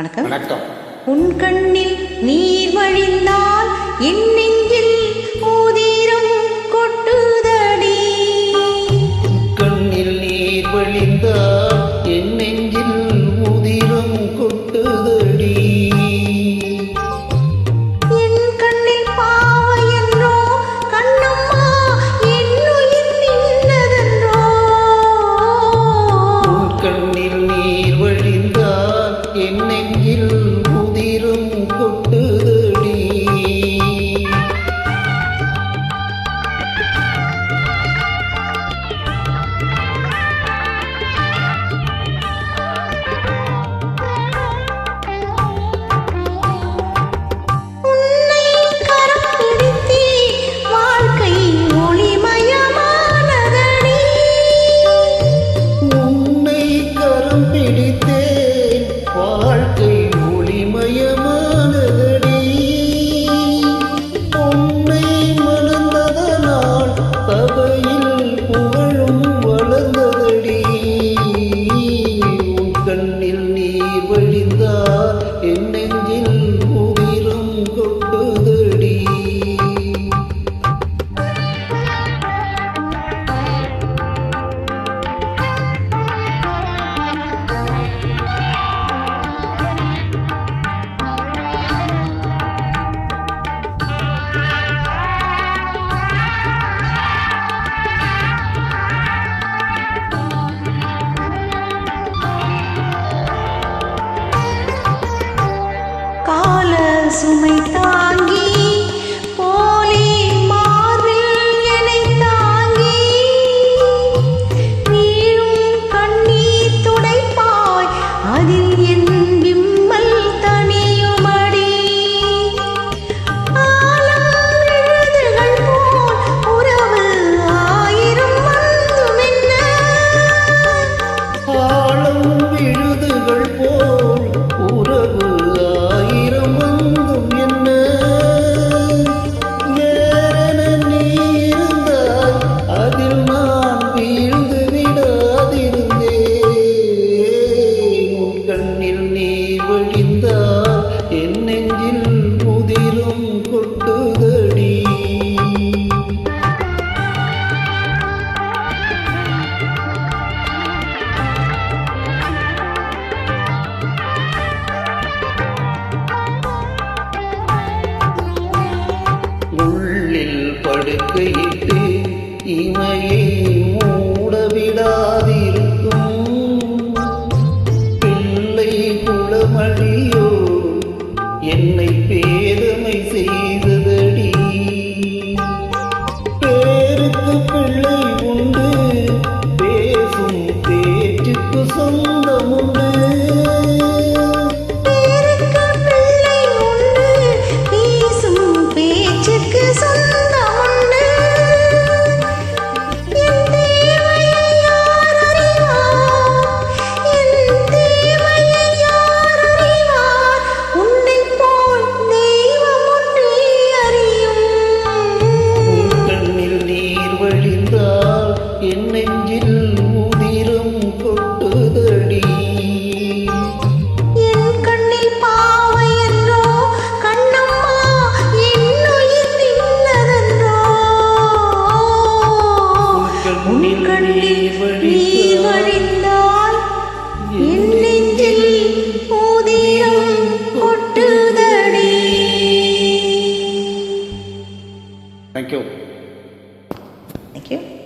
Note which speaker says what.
Speaker 1: வணக்கம்.
Speaker 2: வணக்கம்.
Speaker 1: உன் கண்ணில் நீர் வழிந்தால் என் நெஞ்சில் உதிரம் கொட்டுதடி.
Speaker 2: கண்ணில் நீர் வழிந்தால் என் நெஞ்சில் உதிரம் கொட்டுதடி.
Speaker 1: என் கண்ணில் பாவை என்றோ கண்ணம்மா என் உயிர் நின்னதென்றோ.
Speaker 2: உன் கண்ணில் நீர் வழிந்தால் என் நெஞ்சில் உதிரம் கொட்டுதடி. கண்ணில் நீர் வழிந்தால் என் நெஞ்சில் உதிரம் கொட்டுதடி.
Speaker 1: சுமை தாங்கி போலே மார்பில் என்னை தாங்கி நீளும் கண்ணீர் துடைப்பாய் அதில் என் விம்மல் தனியுமடி. ஆலம் விழுதுகள் போல் உறவு ஆயிரம் வந்தும் என்ன.
Speaker 2: ஆலம் விழுதுகள் போல் உறவு என் நெஞ்சில் உதிரம் கொட்டுதடி. உள்ளில் படுக்கையிட்டு இமையை மூடவிடாதிருக்கும் பிள்ளை குளமழியோ என்னை பேதமை செய்ததடி. பேருக்கு பிள்ளை உண்டு, பேசும் பேச்சுக்கு சொந்தம் உண்டு.
Speaker 1: பேருக்கு பிள்ளை உண்டு, பேசும் பேச்சுக்கு சொந்தம் உண்டு. என் தேவையை யார் அறிவார், என் தேவையை யார் அறிவார், உன்னை போல் தெய்வம் ஒன்றே அறியும்.
Speaker 2: உன் கண்ணில் நீர் வழிந்தால் என் நெஞ்சில் உதிரம் கொட்டுதடி.
Speaker 1: என் கண்ணில் பாவை என்றோ கண்ணம்மா என் உயிர் நின்னதென்றோ. உன் கண்ணில் நீர் வழிந்தால் என் நெஞ்சில் உதிரம் கொட்டுதடி.
Speaker 2: தேங்க்யூ.
Speaker 1: Thank you.